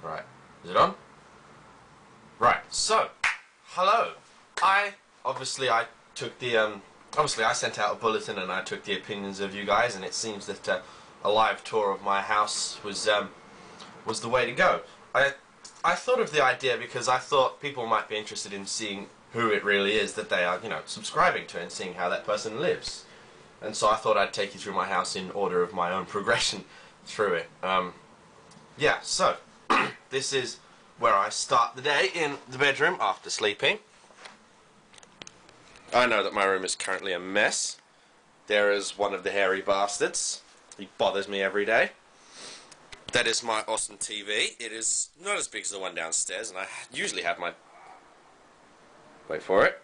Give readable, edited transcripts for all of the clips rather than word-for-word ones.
Right. Is it on? Right. So, hello. Obviously I took the obviously I sent out a bulletin and I took the opinions of you guys, and it seems that a live tour of my house was the way to go. I thought of the idea because I thought people might be interested in seeing who it really is that they are, you know, subscribing to, and seeing how that person lives. And so I thought I'd take you through my house in order of my own progression through it. Yeah, so this is where I start the day, in the bedroom after sleeping. I know that my room is currently a mess. There is one of the hairy bastards. He bothers me every day. That is my awesome TV. It is not as big as the one downstairs, and I usually have my... Wait for it.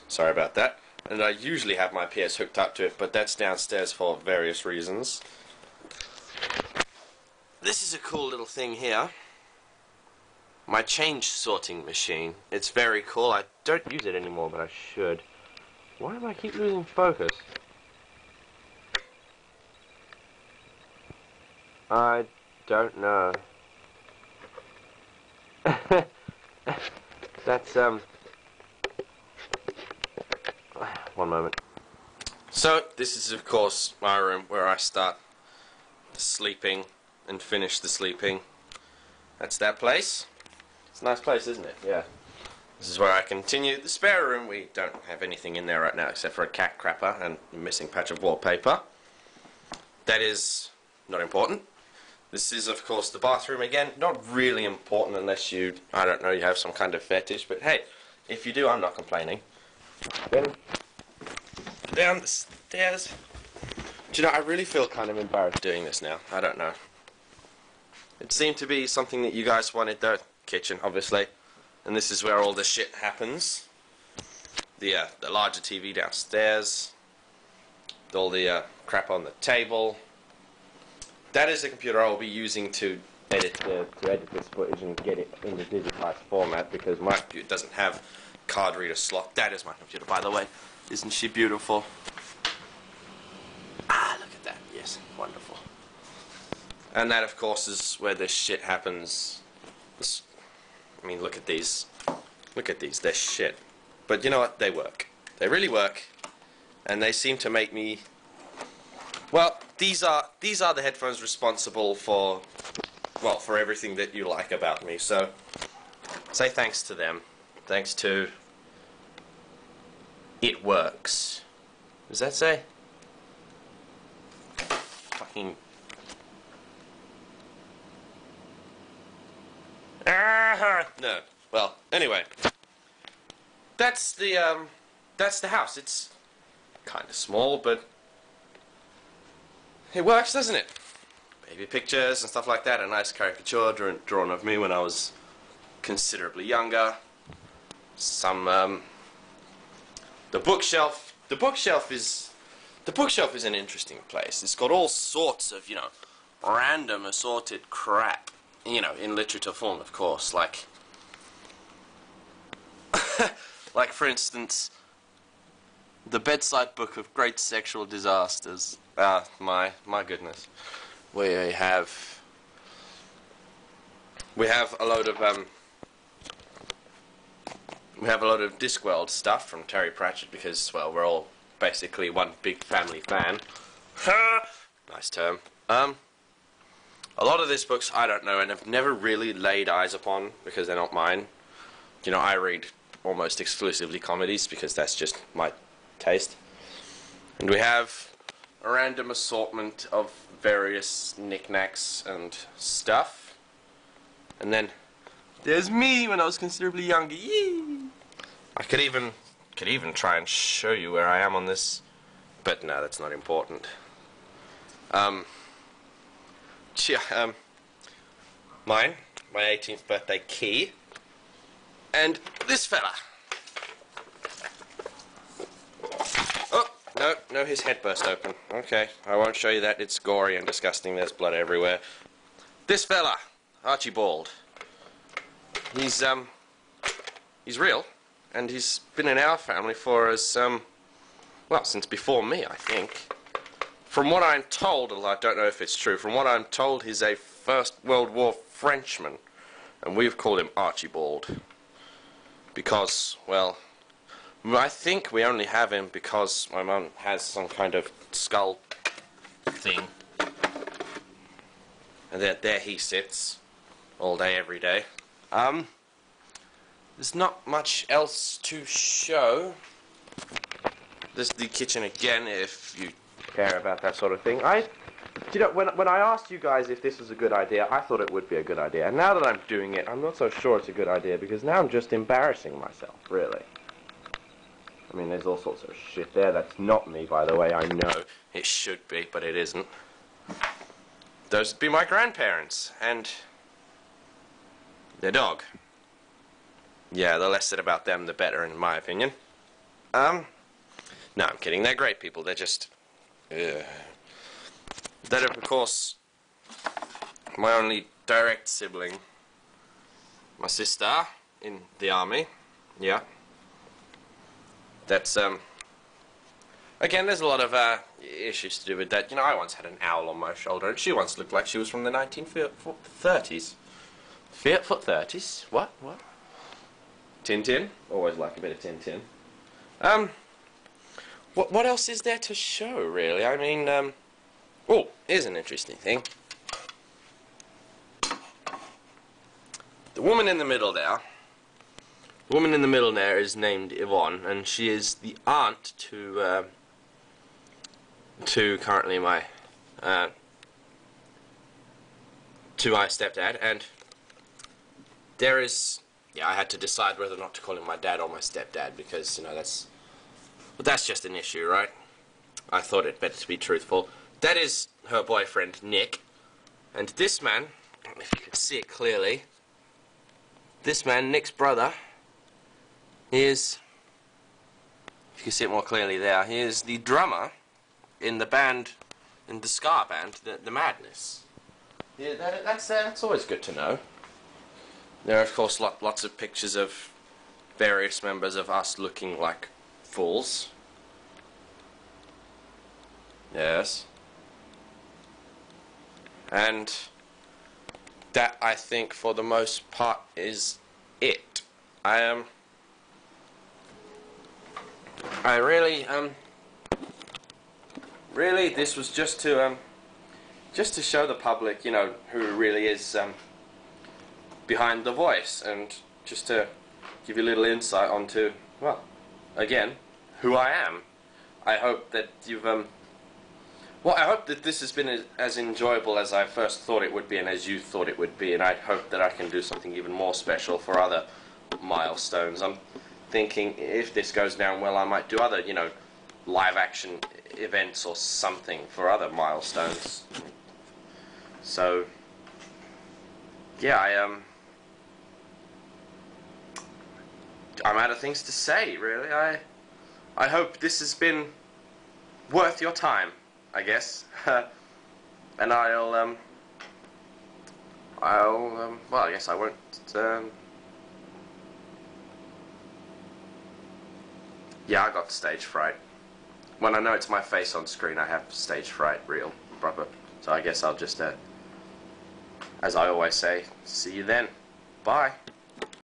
Sorry about that. And I usually have my PS hooked up to it, but that's downstairs for various reasons. This is a cool little thing here. My change sorting machine. It's very cool. I don't use it anymore, but I should. Why do I keep losing focus? I don't know. That's, one moment. So, this is of course my room where I start the sleeping and finish the sleeping. That's that place. It's a nice place, isn't it? Yeah. This is where I continue. The spare room, we don't have anything in there right now except for a cat crapper and a missing patch of wallpaper. That is not important. This is of course the bathroom again. Not really important unless you, I don't know, you have some kind of fetish, but hey, if you do, I'm not complaining. Then down the stairs. Do you know, I really feel kind of embarrassed doing this now. I don't know. It seemed to be something that you guys wanted, the kitchen, obviously. And this is where all the shit happens. The larger TV downstairs. All the crap on the table. That is the computer I will be using to edit this footage and get it in the digitized format, because my computer doesn't have card reader slot. That is my computer, by the way. Isn't she beautiful? Ah, look at that. Yes, wonderful. And that, of course, is where this shit happens. I mean, look at these. Look at these. They're shit. But you know what? They work. They really work. And they seem to make me... Well, these are the headphones responsible for... well, for everything that you like about me. So, say thanks to them. Thanks to... It works. Does that say? Fucking... No. Well, anyway. That's the house. It's kind of small, but it works, doesn't it? Baby pictures and stuff like that. A nice caricature drawn of me when I was considerably younger. Some, the bookshelf is an interesting place. It's got all sorts of, you know, random assorted crap. You know, in literature form, of course, like like for instance, the bedside book of great sexual disasters. My goodness. We have a load of Discworld stuff from Terry Pratchett, because, well, we're all basically one big family fan. Nice term. A lot of these books I don't know and have never really laid eyes upon because they're not mine. You know, I read almost exclusively comedies because that's just my taste. And we have a random assortment of various knickknacks and stuff. And then there's me when I was considerably younger. Yee! I could even try and show you where I am on this, but no, that's not important. Mine, my 18th birthday key, and this fella. Oh, no, his head burst open. Okay, I won't show you that. It's gory and disgusting. There's blood everywhere. This fella, Archibald. He's real, and he's been in our family for well, since before me, I think. from what I'm told, although I don't know if it's true, from what I'm told, he's a First World War Frenchman, and we've called him Archibald. Because, well, I think we only have him because my mum has some kind of skull thing. And there he sits, all day, every day. There's not much else to show. This is the kitchen again, if you care about that sort of thing. You know, when I asked you guys if this was a good idea, I thought it would be a good idea. And now that I'm doing it, I'm not so sure it's a good idea, because now I'm just embarrassing myself, really. I mean, there's all sorts of shit there. That's not me, by the way. I know it should be, but it isn't. Those would be my grandparents, and their dog. Yeah, the less said about them, the better, in my opinion. No, I'm kidding. They're great people. They're just... That, of course, my only direct sibling, my sister, in the army. Yeah. That's, again, there's a lot of, issues to do with that. You know, I once had an owl on my shoulder, and she once looked like she was from the 1930s. 30s? What? Tintin? Always like a bit of Tintin. What else is there to show, really? I mean, oh, here's an interesting thing. The woman in the middle there, is named Yvonne, and she is the aunt to currently my, to my stepdad, and there is, yeah, I had to decide whether or not to call him my dad or my stepdad, because, you know, that's just an issue, right? I thought it better to be truthful. That is her boyfriend, Nick. And this man, if you can see it clearly, this man, Nick's brother, he is, if you can see it more clearly there, he is the drummer in the band, in the ska band, the Madness. Yeah, that's always good to know. There are, of course, lots of pictures of various members of us looking like fools. Yes. And that, I think, for the most part, is it. I really, this was just to show the public, you know, who really is, behind the voice, and just to give you a little insight onto, well, again, who I am. I hope that you've, well, I hope that this has been as enjoyable as I first thought it would be, and as you thought it would be, and I hope that I can do something even more special for other milestones. I'm thinking if this goes down well, I might do other, you know, live action events or something for other milestones. So, yeah, I'm out of things to say, really. I hope this has been worth your time, I guess. And well, I guess I won't, yeah, I got stage fright. When I know it's my face on screen, I have stage fright, real, proper. So I guess I'll just, as I always say, see you then. Bye.